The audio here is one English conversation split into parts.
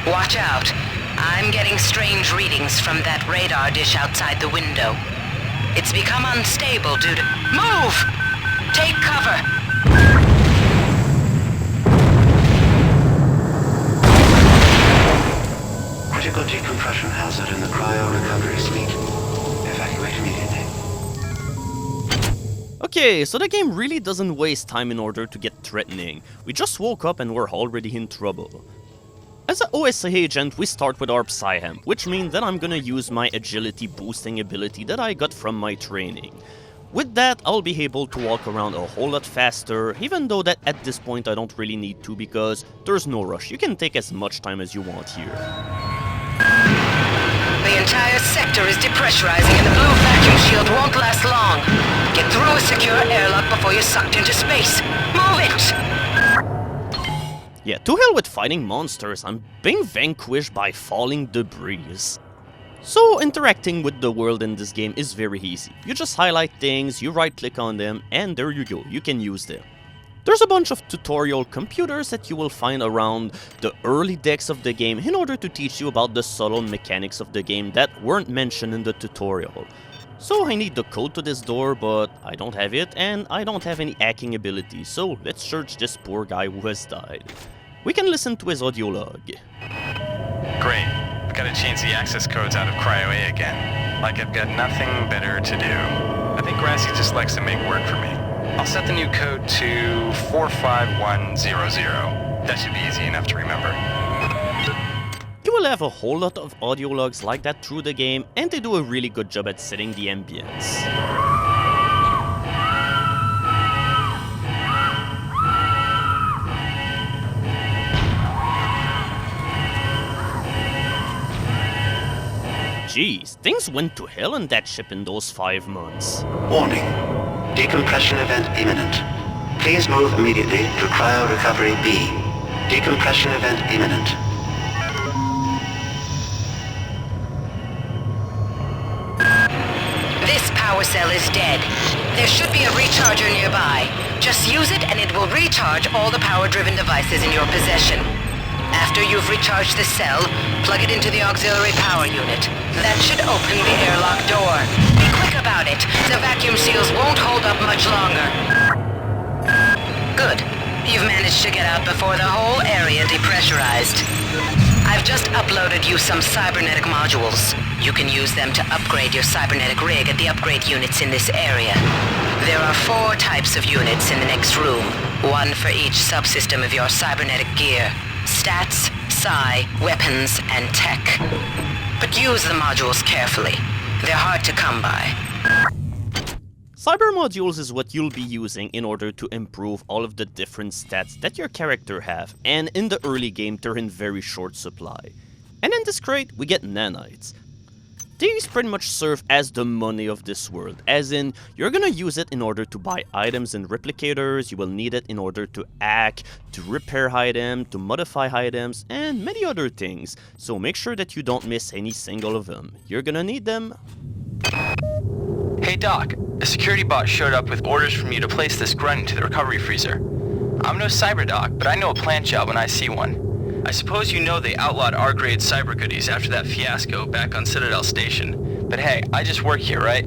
Watch out. I'm getting strange readings from that radar dish outside the window. It's become unstable due to... Move! Take cover! Critical decompression hazard in the cryo-recovery suite. Evacuate immediately. Okay, so the game really doesn't waste time in order to get threatening. We just woke up and we're already in trouble. As an OSA agent, we start with our Psy-Amp, which means that I'm gonna use my agility boosting ability that I got from my training. With that, I'll be able to walk around a whole lot faster, even though that at this point I don't really need to because there's no rush. You can take as much time as you want here. The entire sector is depressurizing and the blue vacuum shield won't last long. Get through a secure airlock before you're sucked into space. Move it! Yeah, to hell with fighting monsters, I'm being vanquished by falling debris. So interacting with the world in this game is very easy. You just highlight things, you right click on them, and there you go, you can use them. There's a bunch of tutorial computers that you will find around the early decks of the game in order to teach you about the subtle mechanics of the game that weren't mentioned in the tutorial. So I need the code to this door, but I don't have it, and I don't have any hacking ability, so let's search this poor guy who has died. We can listen to his audio log. Great. I've got to change the access codes out of Cryo A again. Like I've got nothing better to do. I think Grassy just likes to make work for me. I'll set the new code to 45100. That should be easy enough to remember. You will have a whole lot of audio logs like that through the game, and they do a really good job at setting the ambience. Jeez, things went to hell on that ship in those 5 months. Warning. Decompression event imminent. Please move immediately to cryo-recovery B. Decompression event imminent. This power cell is dead. There should be a recharger nearby. Just use it and it will recharge all the power-driven devices in your possession. After you've recharged the cell, plug it into the auxiliary power unit. That should open the airlock door. Be quick about it. The vacuum seals won't hold up much longer. Good. You've managed to get out before the whole area depressurized. I've just uploaded you some cybernetic modules. You can use them to upgrade your cybernetic rig at the upgrade units in this area. There are 4 types of units in the next room, one for each subsystem of your cybernetic gear. Stats, psi, weapons, and tech. But use the modules carefully. They're hard to come by. Cyber modules is what you'll be using in order to improve all of the different stats that your character have, and in the early game they're in very short supply. And in this crate we get nanites. These pretty much serve as the money of this world, as in, you're gonna use it in order to buy items in Replicators, you will need it in order to hack, to repair items, to modify items, and many other things, so make sure that you don't miss any single of them. You're gonna need them. Hey Doc, a security bot showed up with orders from you to place this grunt into the recovery freezer. I'm no cyber doc, but I know a plant job when I see one. I suppose you know they outlawed R-grade cyber goodies after that fiasco back on Citadel Station. But hey, I just work here, right?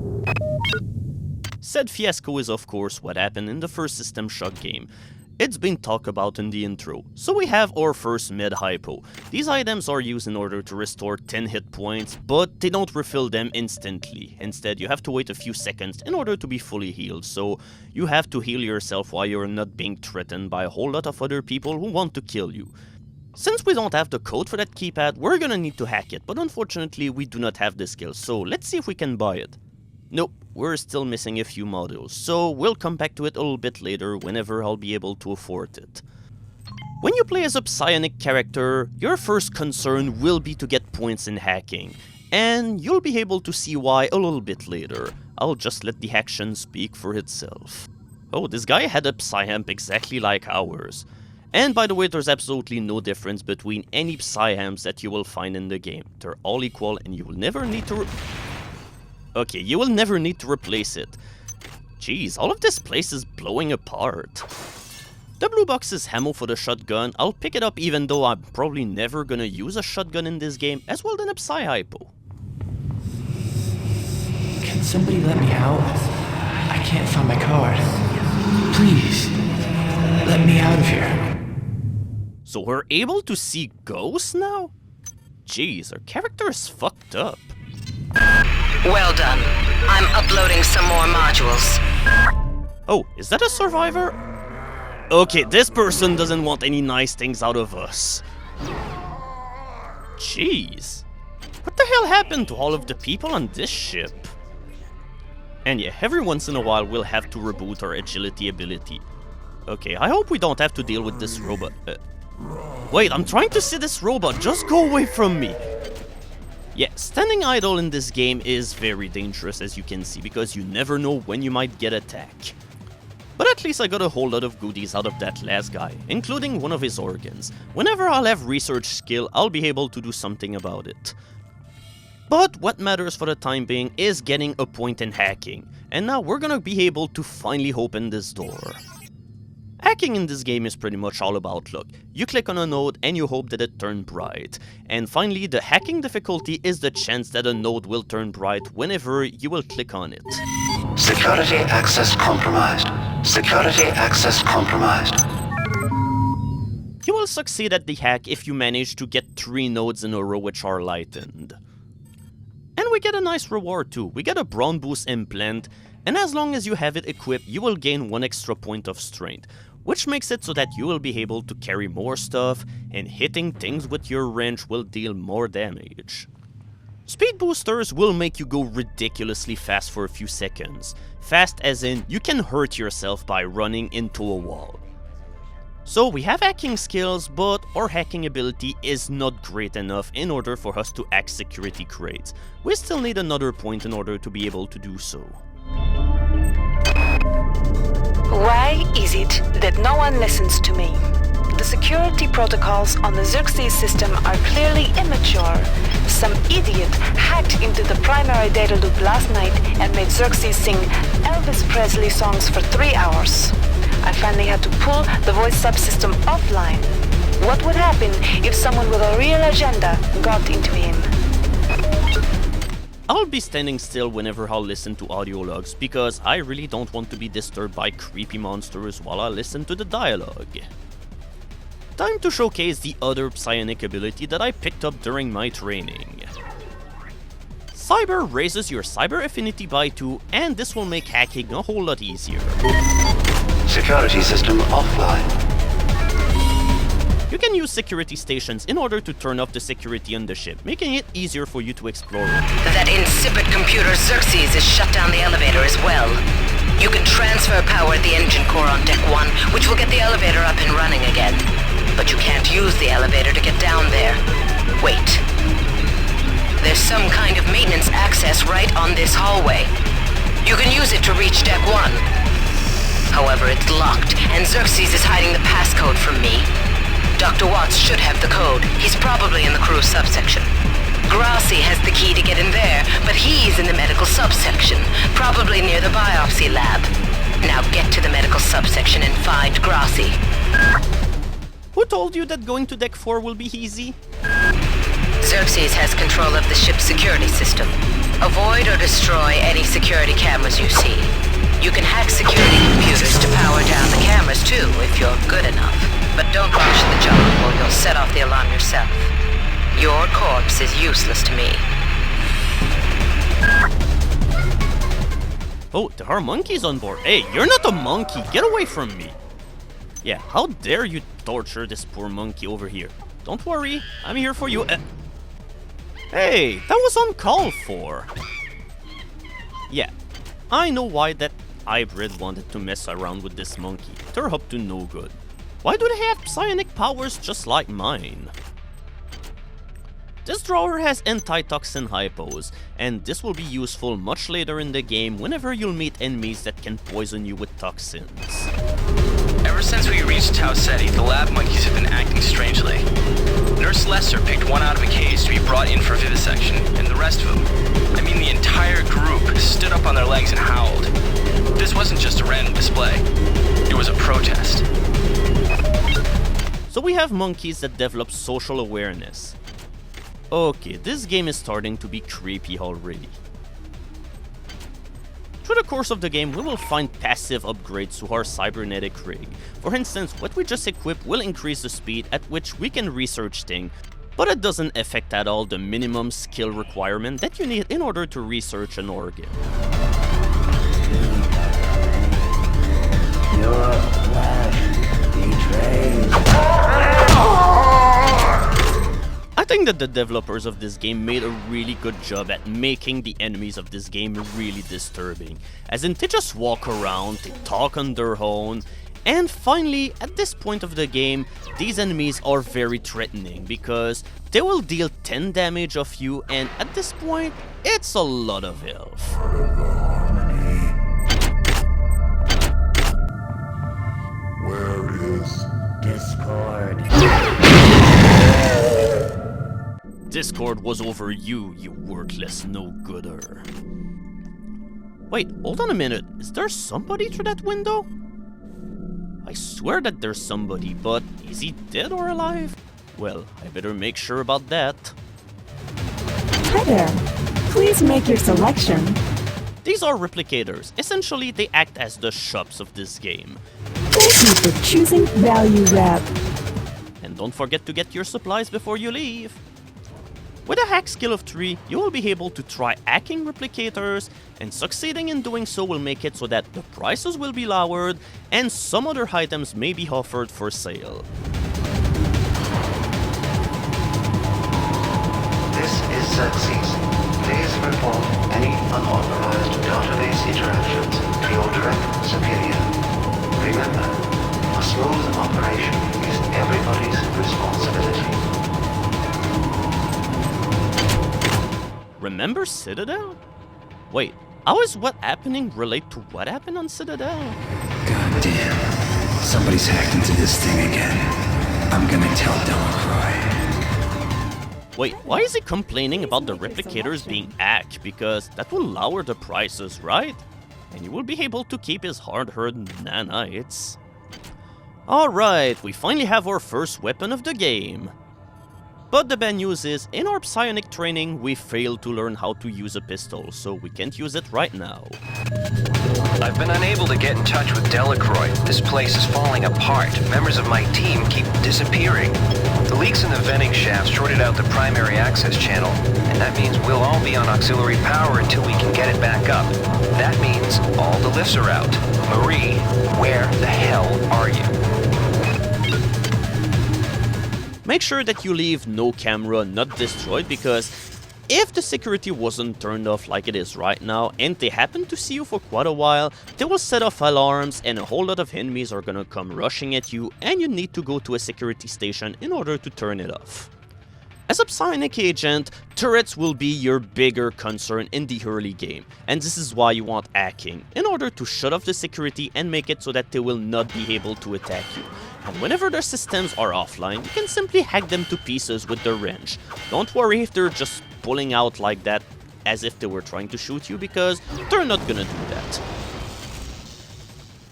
Said fiasco is of course what happened in the first System Shock game. It's been talked about in the intro. So we have our first mid-hypo. These items are used in order to restore 10 hit points, but they don't refill them instantly. Instead, you have to wait a few seconds in order to be fully healed, so you have to heal yourself while you're not being threatened by a whole lot of other people who want to kill you. Since we don't have the code for that keypad, we're gonna need to hack it, but unfortunately we do not have the skills, so let's see if we can buy it. Nope, we're still missing a few modules, so we'll come back to it a little bit later whenever I'll be able to afford it. When you play as a psionic character, your first concern will be to get points in hacking, and you'll be able to see why a little bit later. I'll just let the action speak for itself. Oh, this guy had a Psy-Amp exactly like ours. And by the way, there's absolutely no difference between any Psy-Amps that you will find in the game. They're all equal and you will never need to you will never need to replace it. Jeez, all of this place is blowing apart. The blue box is ammo for the shotgun. I'll pick it up even though I'm probably never gonna use a shotgun in this game, as well than a Psy Hypo. Can somebody let me out? I can't find my card. Please, let me out of here. So we're able to see ghosts now? Jeez, our character is fucked up. Well done. I'm uploading some more modules. Oh, is that a survivor? Okay, this person doesn't want any nice things out of us. Jeez. What the hell happened to all of the people on this ship? And yeah, every once in a while we'll have to reboot our agility ability. Okay, I hope we don't have to deal with this robot. Wait, I'm trying to see this robot, just go away from me! Yeah, standing idle in this game is very dangerous, as you can see, because you never know when you might get attacked. But at least I got a whole lot of goodies out of that last guy, including one of his organs. Whenever I'll have research skill, I'll be able to do something about it. But what matters for the time being is getting a point in hacking, and now we're gonna be able to finally open this door. Hacking in this game is pretty much all about luck. You click on a node and you hope that it turns bright. And finally, the hacking difficulty is the chance that a node will turn bright whenever you will click on it. Security access compromised. Security access compromised. You will succeed at the hack if you manage to get 3 nodes in a row which are lightened. And we get a nice reward too. We get a Braun boost implant, and as long as you have it equipped, you will gain 1 extra point of strength, which makes it so that you will be able to carry more stuff, and hitting things with your wrench will deal more damage. Speed boosters will make you go ridiculously fast for a few seconds. Fast as in, you can hurt yourself by running into a wall. So we have hacking skills, but our hacking ability is not great enough in order for us to hack security crates. We still need another point in order to be able to do so. Why is it that no one listens to me? The security protocols on the Xerxes system are clearly immature. Some idiot hacked into the primary data loop last night and made Xerxes sing Elvis Presley songs for 3 hours. I finally had to pull the voice subsystem offline. What would happen if someone with a real agenda got into him? I'll be standing still whenever I'll listen to audio logs because I really don't want to be disturbed by creepy monsters while I listen to the dialogue. Time to showcase the other psionic ability that I picked up during my training. Cyber raises your cyber affinity by 2, and this will make hacking a whole lot easier. Security system offline. You can use security stations in order to turn off the security on the ship, making it easier for you to explore it. That insipid computer Xerxes has shut down the elevator as well. You can transfer power at the engine core on deck 1, which will get the elevator up and running again. But you can't use the elevator to get down there. Wait. There's some kind of maintenance access right on this hallway. You can use it to reach deck 1. However, it's locked, and Xerxes is hiding the passcode from me. Dr. Watts should have the code. He's probably in the crew subsection. Grassi has the key to get in there, but he's in the medical subsection, probably near the biopsy lab. Now get to the medical subsection and find Grassi. Who told you that going to deck 4 will be easy? Xerxes has control of the ship's security system. Avoid or destroy any security cameras you see. You can hack security computers to power down the cameras too, if you're good enough. But don't rush the job or you'll set off the alarm yourself. Your corpse is useless to me. Oh, there are monkeys on board. Hey, you're not a monkey. Get away from me. Yeah, how dare you torture this poor monkey over here. Don't worry, I'm here for you. Hey, that was uncalled for. Yeah, I know why that hybrid wanted to mess around with this monkey. They're up to no good. Why do they have psionic powers just like mine? This drawer has anti-toxin hypos, and this will be useful much later in the game whenever you'll meet enemies that can poison you with toxins. Ever since we reached Tau Ceti, the lab monkeys have been acting strangely. Nurse Lester picked one out of a cage to be brought in for vivisection, and the rest of them, I mean the entire group, stood up on their legs and howled. This wasn't just a random display. It was a protest. So we have monkeys that develop social awareness. Okay, this game is starting to be creepy already. Through the course of the game, we will find passive upgrades to our cybernetic rig. For instance, what we just equipped will increase the speed at which we can research things, but it doesn't affect at all the minimum skill requirement that you need in order to research an organ. Your flesh betrays. I think that the developers of this game made a really good job at making the enemies of this game really disturbing. As in, they just walk around, they talk on their own, and finally, at this point of the game, these enemies are very threatening because they will deal 10 damage of you, and at this point, it's a lot of health. Where is Discord? Discord was over you, you worthless no-gooder. Wait, hold on a minute. Is there somebody through that window? I swear that there's somebody, but is he dead or alive? Well, I better make sure about that. Hi there. Please make your selection. These are replicators. Essentially, they act as the shops of this game. Thank you for choosing Value Wrap. And don't forget to get your supplies before you leave. With a hack skill of 3, you will be able to try hacking replicators, and succeeding in doing so will make it so that the prices will be lowered, and some other items may be offered for sale. This is Xerxes. Please report any unauthorized database interactions to your direct superior. Remember, a smooth operation is everybody's responsibility. Remember Citadel? Wait, how is what happening relate to what happened on Citadel? God damn. Somebody's hacked into this thing again. I'm gonna tell Delacroix. Wait, why is he complaining about the replicators being hacked? Because that will lower the prices, right? And he will be able to keep his hard-earned nanites. Alright, we finally have our first weapon of the game. But the bad news is, in our psionic training, we failed to learn how to use a pistol, so we can't use it right now. I've been unable to get in touch with Delacroix. This place is falling apart. Members of my team keep disappearing. The leaks in the venting shaft shorted out the primary access channel, and that means we'll all be on auxiliary power until we can get it back up. That means all the lifts are out. Marie, where the hell are you? Make sure that you leave no camera not destroyed, because if the security wasn't turned off like it is right now and they happen to see you for quite a while, they will set off alarms and a whole lot of enemies are gonna come rushing at you, and you need to go to a security station in order to turn it off. As a psionic agent, turrets will be your bigger concern in the early game, and this is why you want hacking, in order to shut off the security and make it so that they will not be able to attack you. And whenever their systems are offline, you can simply hack them to pieces with the wrench. Don't worry if they're just pulling out like that as if they were trying to shoot you, because they're not gonna do that.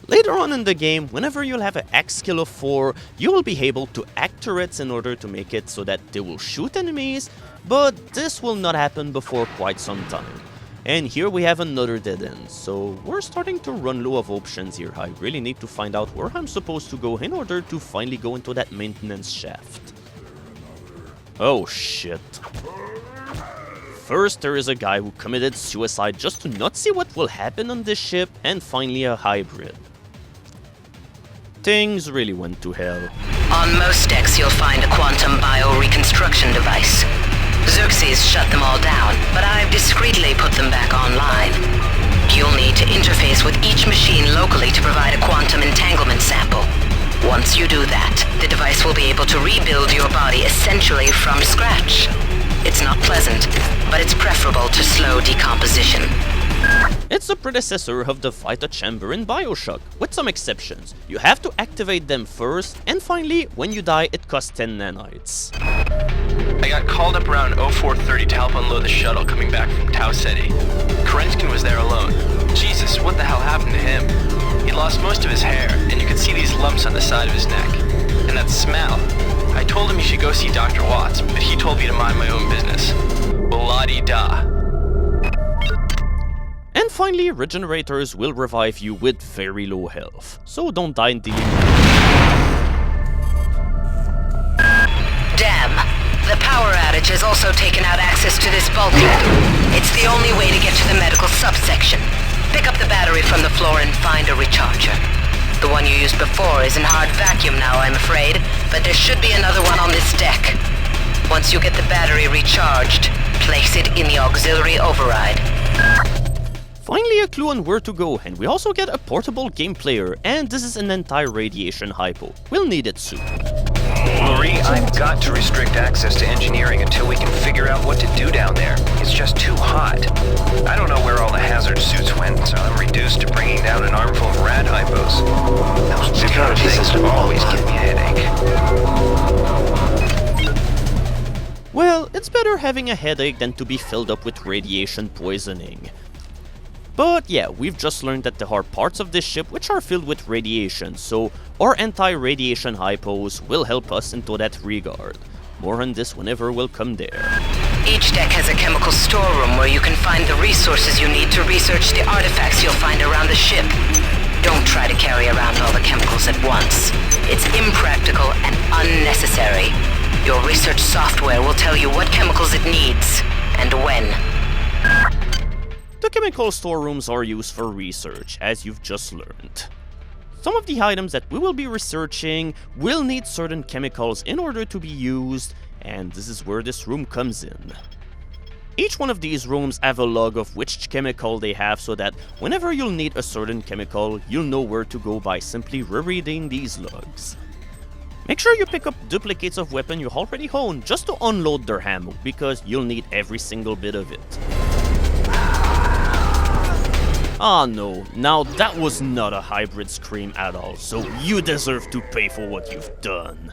Later on in the game, whenever you'll have a hack skill of 4, you will be able to hack turrets in order to make it so that they will shoot enemies, but this will not happen before quite some time. And here we have another dead end, so we're starting to run low of options here. I really need to find out where I'm supposed to go in order to finally go into that maintenance shaft. Oh shit. First, there is a guy who committed suicide just to not see what will happen on this ship, and finally a hybrid. Things really went to hell. On most decks, you'll find a quantum bioreconstruction device. Xerxes shut them all down, but I've discreetly put them back online. You'll need to interface with each machine locally to provide a quantum entanglement sample. Once you do that, the device will be able to rebuild your body essentially from scratch. It's not pleasant, but it's preferable to slow decomposition. It's the predecessor of the Vita Chamber in BioShock, with some exceptions. You have to activate them first, and finally, when you die, it costs 10 nanites. I got called up around 0430 to help unload the shuttle coming back from Tau Ceti. Kerenskin was there alone. Jesus, Jesus, what the hell happened to him? He lost most of his hair, and you could see these lumps on the side of his neck. And that smell. I told him he should go see Dr. Watts, but he told me to mind my own business. Well, la-di-da. And finally, regenerators will revive you with very low health, so don't die in the... Damn. The power outage has also taken out access to this bulkhead. It's the only way to get to the medical subsection. Pick up the battery from the floor and find a recharger. The one you used before is in hard vacuum now, I'm afraid, but there should be another one on this deck. Once you get the battery recharged, place it in the auxiliary override. Finally a clue on where to go, and we also get a portable game player, and this is an anti-radiation hypo. We'll need it soon. Marie, I've got to restrict access to engineering until we can figure out what to do down there. It's just too hot. I don't know where all the hazard suits went, so I'm reduced to bringing down an armful of rad hypos. Those Security things system always online. give me a headache. Well, it's better having a headache than to be filled up with radiation poisoning. But yeah, we've just learned that there are parts of this ship which are filled with radiation, so our anti-radiation hypos will help us into that regard. More on this whenever we'll come there. Each deck has a chemical storeroom where you can find the resources you need to research the artifacts you'll find around the ship. Don't try to carry around all the chemicals at once. It's impractical and unnecessary. Your research software will tell you what chemicals it needs, and when. The chemical storerooms are used for research, as you've just learned. Some of the items that we will be researching will need certain chemicals in order to be used, and this is where this room comes in. Each one of these rooms have a log of which chemical they have, so that whenever you'll need a certain chemical, you'll know where to go by simply rereading these logs. Make sure you pick up duplicates of weapon you already own just to unload their ammo, because you'll need every single bit of it. Ah no, now that was not a hybrid scream at all, so you deserve to pay for what you've done.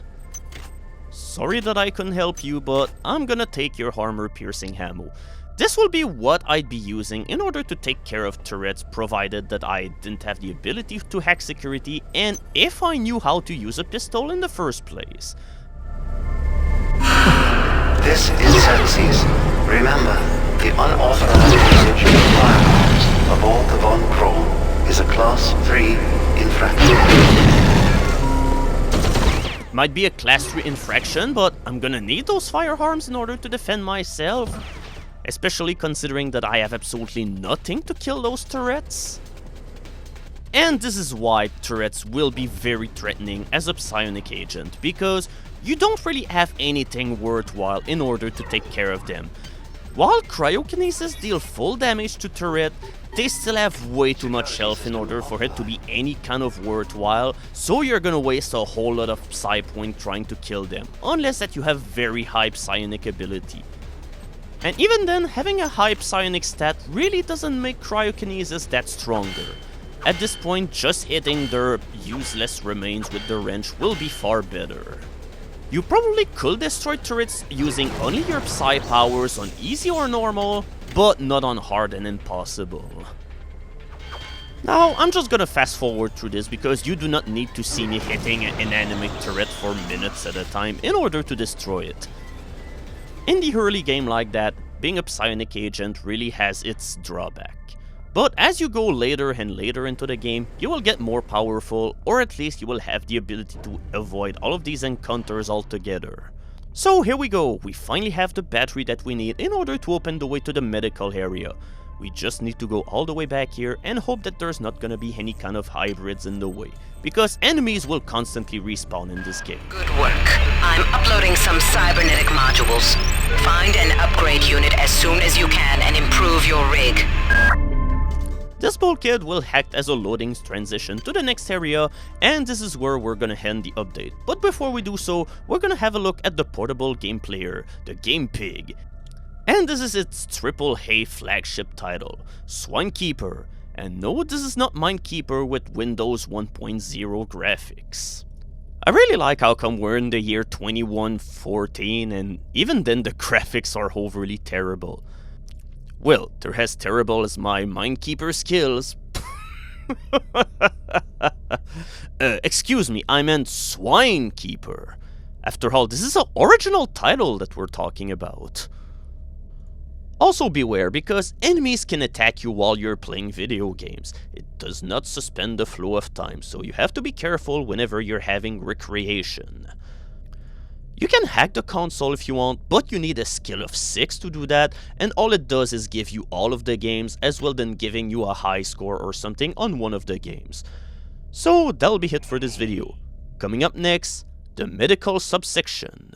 Sorry that I couldn't help you, but I'm gonna take your armor-piercing ammo. This will be what I'd be using in order to take care of turrets, provided that I didn't have the ability to hack security, and if I knew how to use a pistol in the first place. This is Xerxes. Remember, the unauthorized usage of firearms aboard the Von Braun is a Class 3 infraction. Might be a Class 3 infraction, but I'm gonna need those firearms in order to defend myself. Especially considering that I have absolutely nothing to kill those turrets. And this is why turrets will be very threatening as a psionic agent, because you don't really have anything worthwhile in order to take care of them. While cryokinesis deal full damage to turret, they still have way too much health in order for it to be any kind of worthwhile, so you're gonna waste a whole lot of psi point trying to kill them, unless that you have very high psionic ability. And even then, having a high psionic stat really doesn't make cryokinesis that stronger. At this point, just hitting their useless remains with the wrench will be far better. You probably could destroy turrets using only your psi powers on easy or normal, but not on hard and impossible. Now, I'm just gonna fast forward through this because you do not need to see me hitting an inanimate turret for minutes at a time in order to destroy it. In the early game like that, being a psionic agent really has its drawback. But as you go later and later into the game, you will get more powerful, or at least you will have the ability to avoid all of these encounters altogether. So here we go, we finally have the battery that we need in order to open the way to the medical area. We just need to go all the way back here and hope that there's not gonna be any kind of hybrids in the way, because enemies will constantly respawn in this game. Good work. I'm uploading some cybernetic modules. Find an upgrade unit as soon as you can and improve your rig. This bulkhead will act as a loading transition to the next area, and this is where we're gonna end the update. But before we do so, we're gonna have a look at the portable game player, the Game Pig. And this is its AAA flagship title, Swinekeeper. And no, this is not Minekeeper with Windows 1.0 graphics. I really like how come we're in the year 2114 and even then the graphics are overly terrible. Well, they're as terrible as my Minekeeper skills. Excuse me, I meant Swine Keeper. After all, this is an original title that we're talking about. Also beware, because enemies can attack you while you're playing video games. It does not suspend the flow of time, so you have to be careful whenever you're having recreation. You can hack the console if you want, but you need a skill of 6 to do that, and all it does is give you all of the games, as well as giving you a high score or something on one of the games. So that'll be it for this video. Coming up next, the medical subsection.